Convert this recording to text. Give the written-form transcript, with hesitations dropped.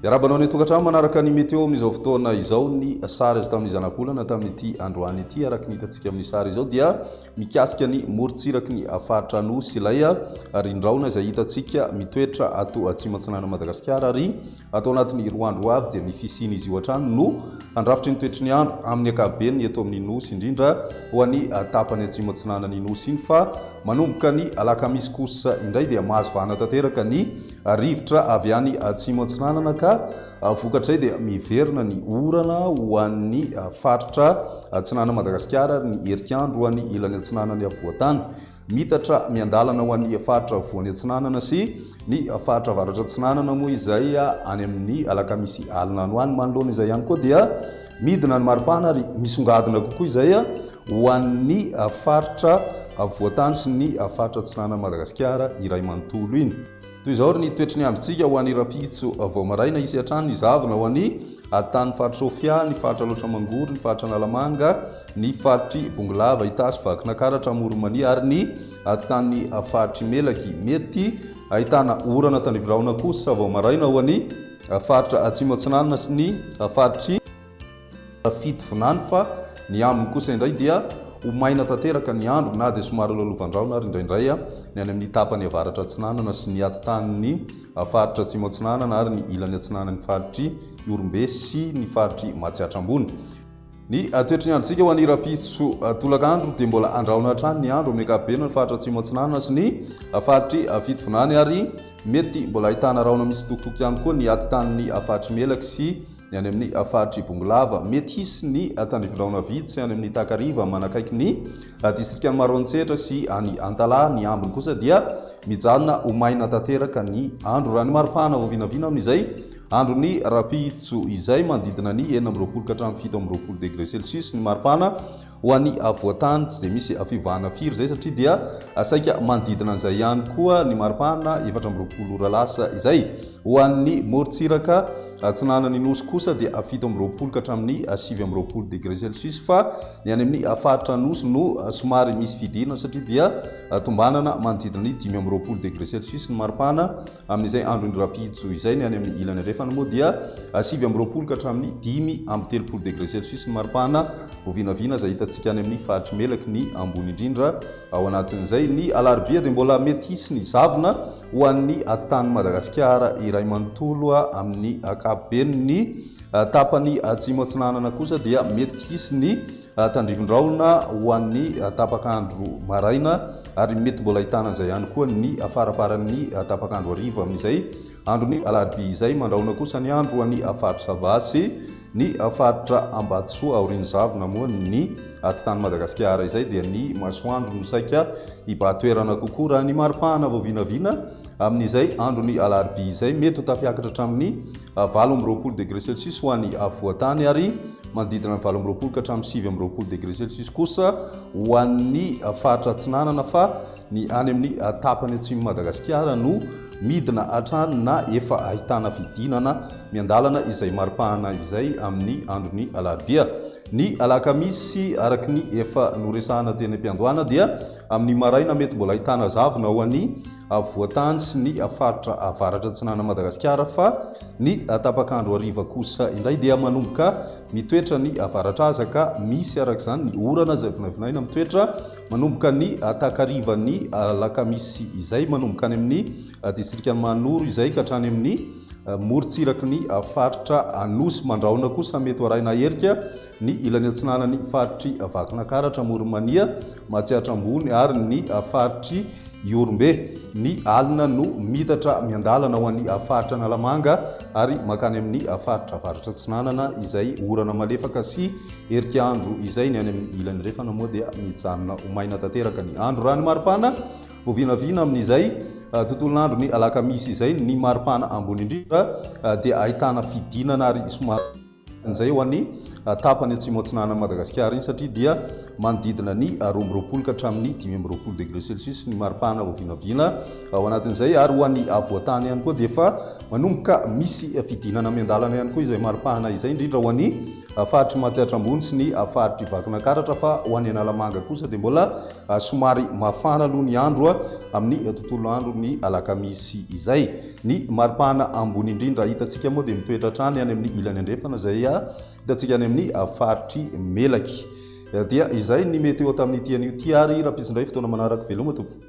Iarabanao ny tokantrano manaraka ny météo amin'izao fotoana izao ny sary azy tamin'ny zanak'olana tamin'ity androany ity araka ny hitantsika amin'ny sary izao dia mikasika ny morontsiraky ny faritra Anosy ilay rindraona izay hitantsika mitoetra ato atsimatsinana Madagasikara ary atao anatin'ny roa andro avy dia ny fisiny izy io hatrany no andrafitry ny toetry ny andro amin'ny ankapobeny eto amin'ny Nosy indrindra ho an'ny tapany atsimatsinana ny Nosy iny fa manomboka ny alakamisy kosa indray dia mahazo vahana tanteraka ny rivotra avy any atsimatsinana ka vokatray dia miverina ny orana ho an'ny faritra atsinana Madagasikara ny herikandro ho an'ny ilany atsinanany avoatany mitatra miandalana ho an'ny faritra voany atsinanana sy ny faritra varatra atsinanana moa izay any amin'ny alakamisy alina any ho any manoloana izay ihany koa dia midina ny maripana ary misongadina kokoa izay ho an'ny faritra voatany sy ny faritra atsinanana Madagasikara iray manontolo iny. Toy izao ny toetry ny androntsika ho an'ny rapitso vao maraina isy hatrany ny zavona ho an'ny tany faritra Sofia, ny faritra Loatra Mangory, ny faritra Analamanga, ny faritry Bongolava, Itasy, Vakinakaratra, Moromania ary ny tany faritry Melaky. Mety ahitana orana tandrivirahona kosa vao maraina ho an'ny faritra Atsimatsinanana sy ny faritry Fitovonany fa ny aminy kosa indray dia ho maina tanteraka ny andro na dia somary lolovan-drahona ary indraindray ny any amin'ny tapany avaratra atsinanana sy ny atitan'ny faritra Atsimatsinanana ary ny ilany atsinanany faritry Iorombe sy ny faritry Matsiatrambony. Ny toetry ny androntsika ho an'ny rapitso tolakandro dia mbola andrahona hatrany ny andro amin'ny ankapobeny ny faritra Atsimatsinanana sy ny faritry Fitovonany ary mety mbola ahitana rahona misy tokotoko ihany koa ny atitan'ny faritry Melaky sy ny any amin'ny faritry Bongolava. Mety hisy ny tandrivirahona vitsy any amin'ny Takariva manakaiky ny distrikany Maroantsetra sy any Antala. Ny ambiny kosa dia mijanona ho maina tanteraka ny andro raha ny maripana vao vinavina amin'izay andro ny rapitso izay manodidina ny 4 ka hatramin'ny 7 degré celsius ny maripana ho an'ny avoatany. Tsy dia misy fivahana firy izay satria dia saika manodidina an'izay ihany koa ny maripana 4 ora lasa izay ho an'ny morontsiraka atsinanany Nosy kosa dia 7 ka hatramin'ny 9 degré celsius fa ny any amin'ny faritra Nosy no somary misy fidinana satria dia tombanana manodidina ny 5 degré celsius ny maripana amin'izay andro ny rapitso izay ny any amin'ny ilany alefana moa dia 7 ka hatramin'ny 5 degré celsius ny maripana ho vinavina izay hitantsika any amin'ny faritry Melaky ny ambony indrindra ao anatin'izay. Ny alarobia dia mbola mety hisy ny zavona ho an'ny atitany Madagasikara iray manontolo amin'ny ankapobeny. Ny tapany Atsimatsinanana kosa dia mety hisy ny tandrivon-drahona ho an'ny tapakandro maraina ary mety mbola ahitana izay ihany koa ny faraparan'ny tapakandro hariva amin'izay andro ny alarobia izay. Mandrahona kosa ny andro ho an'ny faritra Sava sy ny faritra Ambatsoa aorian'ny zavona moa ny atitany Madagasikara izay dia ny masoandro no saika hibatoerana kokoa raha ny maripana vao vinavina amin'izay andro ny alarobia izay mety ho tafiakatra hatramin'ny 8 degré celsius ho an'ny avoatany ary manodidina 8 ka hatramin'ny 9 degré celsius kosa ho an'ny faritra atsinanana fa ny any amin'ny tapany atsimo Madagasikara no midina hatrany na efa ahitana fidinana miandalana izay maripana izay amin'ny andro ny alarobia. Ny alakamisy araky ny efa noresahana teny am-piandohana dia amin'ny maraina mety mbola ahitana zavona ho an'ny avoatany sy ny faritra avaratra atsinana Madagasikara fa ny tapakandro hariva kosa indray dia manomboka mitoetra ny avaratra aza ka misy araka izany ny orana izay vinavinaina mitoetra manomboka ny takariva ny alakamisy izay manomboka any amin'ny distrikany Manoro izay ka hatrany amin'ny morontsiraky ny faritra Anosy. Mandrahona kosa mety ho arahina herika ny ilany atsinanany faritry Vakinakaratra, Moromania, Matsiatrambony ary ny faritry Iorombe. Ny alina no mitatra miandalana ho an'ny faritra Analamanga ary makany amin'ny faritra avaratra atsinanana izay orana malefaka sy herikandro izay ny any amin'ny ilany refana moa dia mijanona ho maina tanteraka ny andro raha ny maripana ho vinavina amin'izay tontolon'andro ny alakamisy izay. Ny maripana ambony indrindra dia ahitana fidinana ary somary izay ho an'ny tapany Atsimatsinanana Madagasikara iny satria dia manodidina ny 12 ka hatramin'ny 15 degré celsius ny maripana ho vinavina ao anatin'izay ary ho an'ny avoatany ihany koa dia efa manomboka misy fidinana miandalana ihany koa izay maripana izay indrindra ho an'ny faritry Matsiatrambony sy ny faritry Vakinakaratra fa ho any Analamanga kosa dia mbola somary mafana aloha ny andro amin'ny tontolo andro ny alakamisy izay. Ny maripana ambony indrindra hitantsika moa dia mitoetra hatrany any amin'ny ilany andrefana izay hitantsika any amin'ny faritry Melaky. Dia izay ny meteo tamin'ny tian'io ty ary raha pisindray fotoana manaraka veloma tompoko.